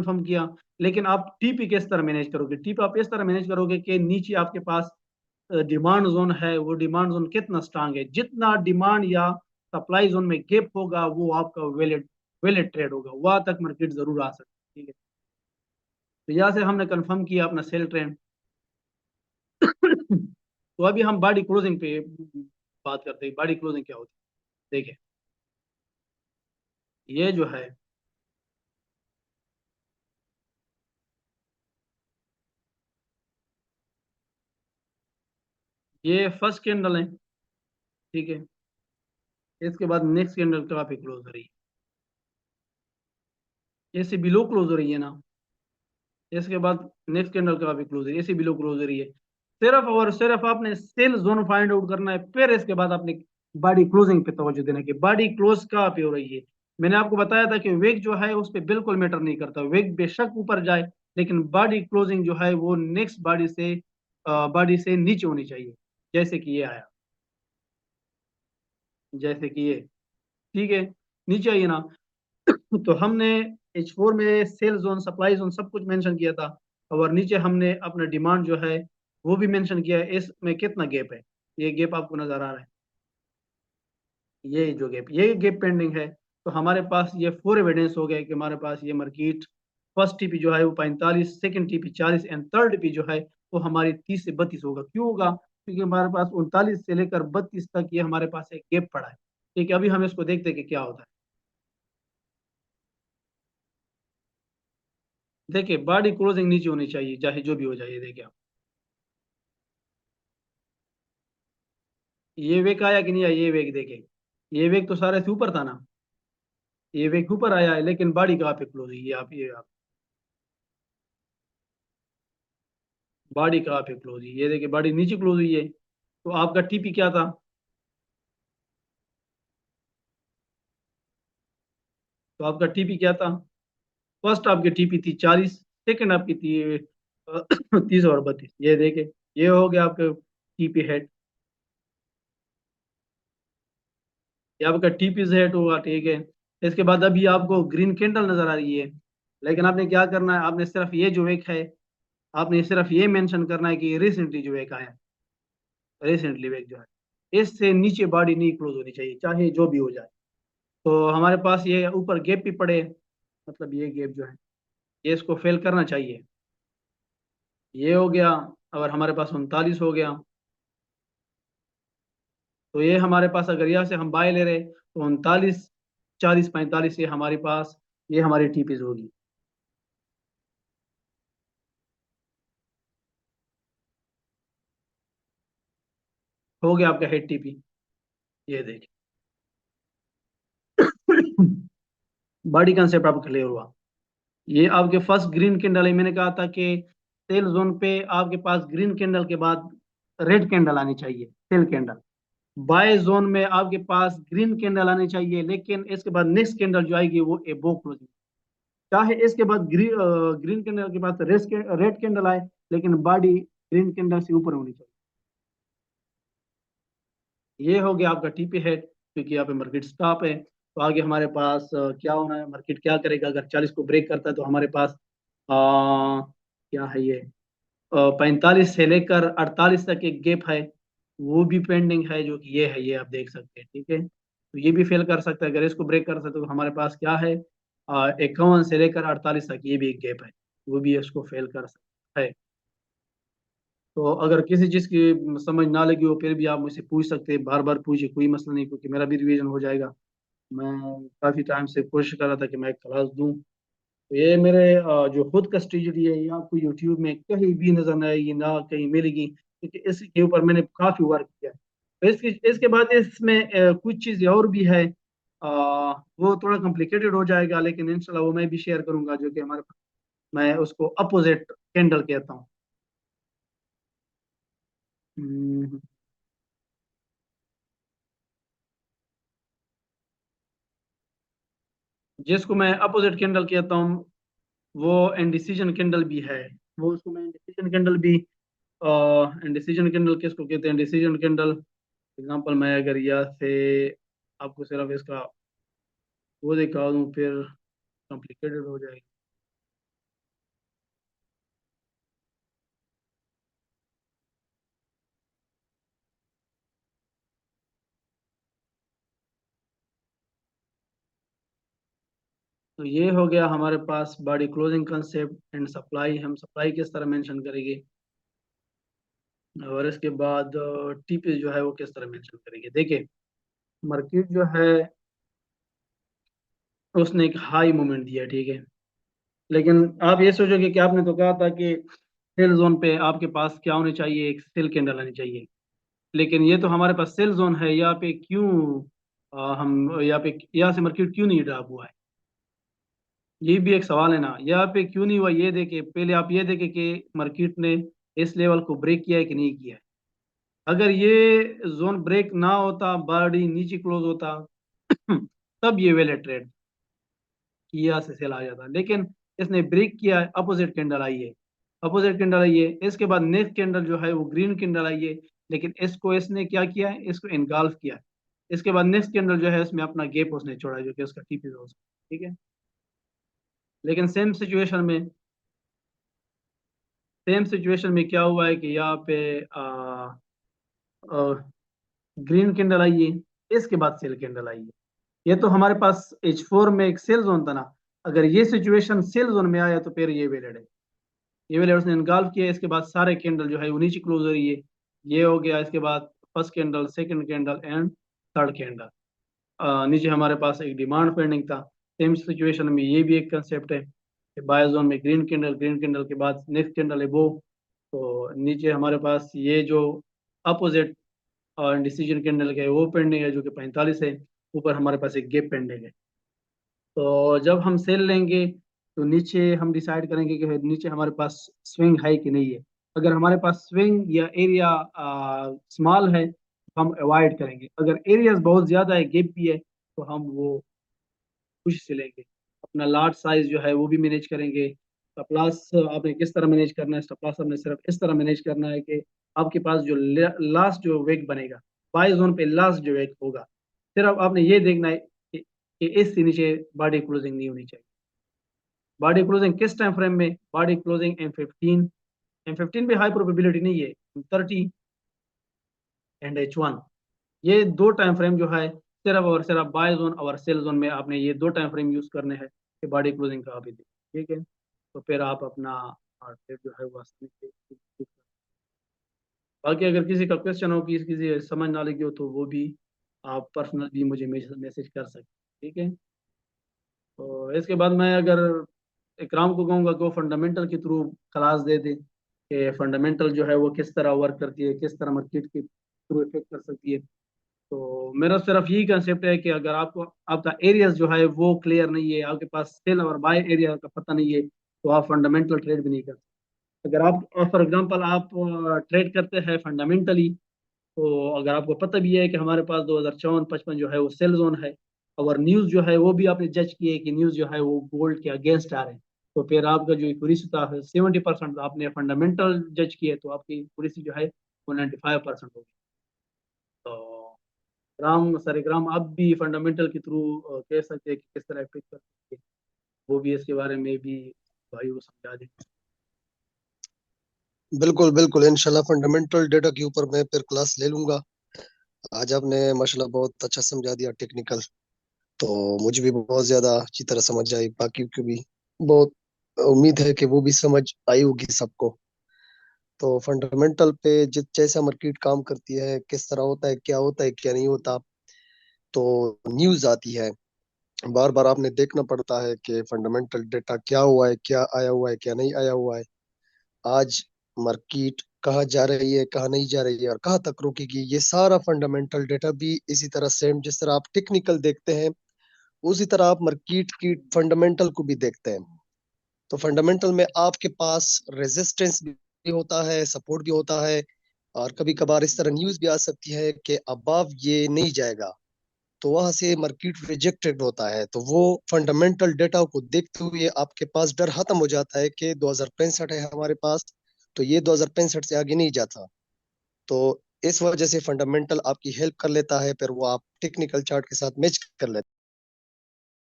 Confirm किया, लेकिन आप टीपी किस तरह मैनेज करोगे? टीपी आप इस तरह मैनेज करोगे कि नीचे आपके पास डिमांड जोन है, वो डिमांड जोन कितना स्ट्रांग है, जितना डिमांड या सप्लाई जोन में गैप होगा वो आपका वैलिड वैलिड ट्रेड होगा, वहां तक मार्केट जरूर आ सकती है। ठीक है, तो यहाँ से हमने कंफर्म किया अपना सेल ट्रेंड। तो अभी हम बॉडी क्लोजिंग पे बात करते हैं, बॉडी क्लोजिंग क्या होती है। देखिए, ये जो है, ये फर्स्ट कैंडल है। ठीक है, इसके बाद नेक्स्ट कैंडल कहाँ पे क्लोज हो रही है? ऐसे बिलो क्लोज हो रही है ना। इसके बाद नेक्स्ट कैंडल कहाँ पे क्लोज हो रही है? ऐसे बिलो क्लोज हो रही है। सिर्फ और सिर्फ आपने सेल जोन फाइंड आउट करना है, फिर इसके बाद आपने बॉडी क्लोजिंग पे तवज्जो देना कि बॉडी क्लोज कहाँ पे हो रही है। मैंने आपको बताया था कि वेग जो है उस पर बिल्कुल मैटर नहीं करता, वेग बेशक ऊपर जाए, लेकिन बॉडी क्लोजिंग जो है वो नेक्स्ट बॉडी से नीचे होनी चाहिए। जैसे कि ये आया, जैसे कि ये, ठीक है, नीचे आइए ना। तो हमने H4 में सेल जोन, सप्लाई जोन सब कुछ मेंशन किया था, और नीचे हमने अपना डिमांड जो है वो भी मेंशन किया है। इसमें कितना गैप है? ये गैप आपको नजर आ रहा है, ये जो गैप, ये गैप पेंडिंग है। तो हमारे पास ये फोर एविडेंस हो गए कि हमारे पास ये मार्केट फर्स्ट टीपी जो है वो 45, second TP 40 and third TP जो है वो हमारी 30 से 32 होगा। क्यों होगा? क्योंकि हमारे पास 39 से लेकर 32 तक ये हमारे पास एक गैप पड़ा है। ठीक है, अभी हम इसको देखते हैं कि क्या होता है। देखिए, बॉडी क्लोजिंग नीचे होनी चाहिए चाहे जो भी हो जाए। ये देखिए आप, ये वेग आया कि नहीं आया? ये वेग देखे, ये वेग तो सारे से ऊपर था ना, ये वेग ऊपर आया है, लेकिन बॉडी कहाँ पे क्लोज हुई है? ये आप बॉडी कहाँ पे क्लोज हुई? ये देखिए, बॉडी नीचे क्लोज हुई है। तो आपका टीपी क्या था? तो आपका टीपी क्या था? फर्स्ट आपकी टीपी थी 40, सेकंड आपकी थी 30 और 32। ये देखे, ये हो गया आपका टीपी हेड, ये आपका टीपी हेड होगा। ठीक है, इसके बाद अभी आपको ग्रीन कैंडल नजर आ रही है, लेकिन आपने क्या करना है, आपने सिर्फ ये जो एक है, आपने सिर्फ ये मेंशन करना है कि रिसेंटली जो एक आया, रिसेंटली वेक जो है, इससे नीचे बॉडी नहीं क्लोज होनी चाहिए चाहे जो भी हो जाए। तो हमारे पास ये ऊपर गैप भी पड़े, मतलब ये गैप जो है ये इसको फेल करना चाहिए। ये हो गया, अगर हमारे पास 39 हो गया, तो ये हमारे पास अगर यहाँ से हम बाय ले रहे तो 39, 40, 45 ये हमारे पास, ये हमारी टीपीज होगी। हो गया आपका हेड टीपी, ये देखिए। बॉडी कंसेप्ट आपको क्लियर हुआ? ये आपके फर्स्ट ग्रीन कैंडल है, मैंने कहा था कि सेल जोन पे आपके पास ग्रीन कैंडल के बाद रेड कैंडल आनी चाहिए, सेल कैंडल। बाय जोन में आपके पास ग्रीन कैंडल आनी चाहिए, लेकिन इसके बाद नेक्स्ट कैंडल जो आएगी वो एबो क्लोजिंग, चाहे इसके बाद ग्रीन कैंडल के बाद रेड कैंडल आए, लेकिन बॉडी ग्रीन कैंडल से ऊपर होनी चाहिए। ये हो गया आपका टीपी हेड, क्योंकि यहाँ पे मार्केट स्टॉप है। तो आगे हमारे पास क्या होना है, मार्केट क्या करेगा? अगर 40 को ब्रेक करता है तो हमारे पास क्या है ये, 45 से लेकर 48 तक एक गैप है, वो भी पेंडिंग है, जो कि ये है, ये आप देख सकते हैं। ठीक है, तो ये भी फेल कर सकता है। अगर इसको ब्रेक कर सकते तो हमारे पास क्या है, 51 से लेकर 48 तक ये भी एक गैप है, वो भी इसको फेल कर सकता है। तो अगर किसी चीज़ की समझ ना लगी हो फिर भी आप मुझसे पूछ सकते हैं, बार बार पूछिए, कोई मसला नहीं, क्योंकि मेरा भी रिवीजन हो जाएगा। मैं काफ़ी टाइम से कोशिश कर रहा था कि मैं क्लास दूं। तो ये मेरे जो खुद का स्ट्रेटजी है, ये आपको यूट्यूब में कहीं भी नजर नहीं आएगी, ना कहीं मिलेगी, क्योंकि इसके ऊपर मैंने काफी वर्क किया है। तो इसके बाद इसमें कुछ चीज़ें और भी है, वो थोड़ा कॉम्प्लिकेटेड हो जाएगा, लेकिन इंशाल्लाह वो मैं भी शेयर करूंगा, जो कि हमारे, मैं उसको अपोजिट कैंडल कहता हूँ। हम्म, जिसको मैं अपोजिट कैंडल कहता हूँ वो इंडिसीजन कैंडल भी है, वो उसको मैं इंडिसीजन कैंडल भी, इंडिसीजन कैंडल किसको कहते हैं? इंडिसीजन कैंडल एग्जांपल मैं अगर यहाँ से आपको सिर्फ इसका वो दिखा दूँ फिर कॉम्प्लिकेटेड हो जाएगी। तो ये हो गया हमारे पास body closing concept and supply. हम सप्लाई किस तरह मेंशन करेंगे और इसके बाद टीपी जो है वो किस तरह मेंशन करेंगे। देखिए मार्केट जो है उसने एक हाई मोमेंट दिया, ठीक है, लेकिन आप ये सोचोगे कि आपने तो कहा था कि सेल जोन पे आपके पास क्या होनी चाहिए, एक सेल कैंडल आनी चाहिए, लेकिन ये तो हमारे पास सेल जोन है, यहाँ पे क्यों हम यहाँ पे यहाँ से मार्केट क्यों नहीं ड्रॉप हुआ है, ये भी एक सवाल है ना। यहाँ पे क्यों नहीं हुआ, ये देखे पहले, आप ये देखे कि मार्केट ने इस लेवल को ब्रेक किया है कि नहीं किया है। अगर ये जोन ब्रेक ना होता, बॉडी नीचे क्लोज होता तब ये वेल ट्रेड किया से सेल आ जाता, लेकिन इसने ब्रेक किया है, अपोजिट कैंडल आई है, अपोजिट कैंडल आई है, इसके बाद नेक्स्ट कैंडल जो है वो ग्रीन कैंडल आई है, लेकिन इसको इसने क्या किया है, इसको इनगल्फ किया है। इसके बाद नेक्स्ट कैंडल जो है इसमें अपना गैप उसने छोड़ा है, जो कि उसका टीपी है, ठीक है। लेकिन सेम सिचुएशन में क्या हुआ है कि यहाँ पे ग्रीन कैंडल आई है, इसके बाद सेल कैंडल आई है। ये तो हमारे पास H4 में एक सेल जोन था ना, अगर ये सिचुएशन सेल जोन में आया तो फिर ये वैलिड है, ये वैलिड उसने इनगल्फ किया। इसके बाद सारे कैंडल जो है वो नीचे क्लोज हो रही है, ये हो गया। इसके बाद first candle, second candle and third candle, नीचे हमारे पास एक डिमांड पेंडिंग था। सेम सिचुएशन में ये भी एक कंसेप्ट है कि बाय जोन में ग्रीन कैंडल, ग्रीन कैंडल के बाद नेक्स्ट कैंडल है वो, तो नीचे हमारे पास ये जो अपोजिट डिसीजन कैंडल के वो पेंडिंग है जो कि 45 है, ऊपर हमारे पास एक गैप पेंडिंग है। तो जब हम सेल लेंगे तो नीचे हम डिसाइड करेंगे कि नीचे हमारे पास स्विंग है कि नहीं है। अगर हमारे पास स्विंग या एरिया स्मॉल है तो हम अवॉइड करेंगे, अगर एरिया बहुत ज़्यादा है, गैप भी है, तो हम वो खुशी से लेंगे। अपना लार्ज साइज जो है वो भी मैनेज करेंगे। स्टॉप लॉस आपने किस तरह मैनेज करना है, स्टॉप लॉस आपने सिर्फ इस तरह मैनेज करना है कि आपके पास जो लास्ट जो वेक बनेगा, बाय जोन पे लास्ट जो वेक होगा, सिर्फ आपने ये देखना है कि इससे नीचे बॉडी क्लोजिंग नहीं होनी चाहिए। बॉडी क्लोजिंग किस टाइम फ्रेम में, बॉडी क्लोजिंग M15 भी हाई प्रोबेबिलिटी नहीं है, M30 एंड H1, ये दो टाइम फ्रेम जो है सिर्फ और सिर्फ बाय जोन और सेल जोन में आपने ये दो टाइम फ्रेम यूज करने हैं कि बॉडी क्लोजिंग का अभी, ठीक है। तो फिर आप अपना ट्रेड जो है वो आसानी से execute कर। बाकी अगर किसी का क्वेश्चन हो, किसी समझ ना लगी हो, तो वो भी आप पर्सनल भी मुझे मैसेज कर सकते हैं, ठीक है। तो इसके बाद मैं अगर इकराम को कहूँगा कि वो फंडामेंटल के थ्रू क्लास दे दे कि फंडामेंटल जो है वो किस तरह वर्क करती है, किस तरह मार्केट के थ्रू इफेक्ट कर सकती है। तो मेरा सिर्फ यही कंसेप्ट है कि अगर आपको आपका एरियाज जो है वो क्लियर नहीं है, आपके पास सेल और बाय एरिया का पता नहीं है, तो आप फंडामेंटल ट्रेड भी नहीं कर सकते। अगर आप फॉर एग्जांपल आप ट्रेड करते हैं फंडामेंटली, तो अगर आपको पता भी है कि हमारे पास 2054-55 जो है वो सेल जोन है, और न्यूज़ जो है वो भी आपने जज की है कि न्यूज़ जो है वो गोल्ड के अगेंस्ट आ रहे हैं, तो फिर आपका जो इक्विटी था 70% आपने फंडामेंटल जज किया है, तो आपकी इक्विटी जो है वो 95% होगी। तो इकराम आप भी फंडामेंटल के थ्रू कह सकते हैं कि किस तरह इफेक्ट कर सकते हैं, वो भी इसके बारे में भी भाई वो समझा दें। बिल्कुल बिल्कुल, इंशाल्लाह फंडामेंटल डेटा के ऊपर मैं फिर क्लास ले लूंगा। आज आपने माशाल्लाह बहुत अच्छा समझा दिया टेक्निकल, तो मुझे भी बहुत ज्यादा अच्छी तरह समझ आई, बाकी को भी बहुत उम्मीद है कि वो भी समझ आई होगी सबको। तो फंडामेंटल पे जिस जैसा मार्केट काम करती है, किस तरह होता है क्या नहीं होता, तो न्यूज आती है, बार बार आपने देखना पड़ता है कि फंडामेंटल डेटा क्या हुआ है, क्या आया हुआ है, क्या नहीं आया हुआ है। आज मार्केट कहाँ जा रही है, कहाँ नहीं जा रही है, और कहाँ तक रुकेगी, ये सारा फंडामेंटल डेटा भी इसी तरह सेम जिस तरह आप टेक्निकल देखते हैं, उसी तरह आप मार्केट की फंडामेंटल को भी देखते हैं। तो फंडामेंटल में आपके पास रेजिस्टेंस भी होता है, सपोर्ट भी होता है, और कभी कभार इस तरह न्यूज भी आ सकती है कि अबव ये नहीं जाएगा, तो वहां से मार्केट रिजेक्टेड होता है। तो वो फंडामेंटल डेटा को देखते हुए आपके पास डर खत्म हो जाता है कि 2065 है हमारे पास, तो ये 2065 से आगे नहीं जाता। तो इस वजह से फंडामेंटल आपकी हेल्प कर लेता है, फिर वो आप टेक्निकल चार्ट के साथ मैच कर लेते हैं।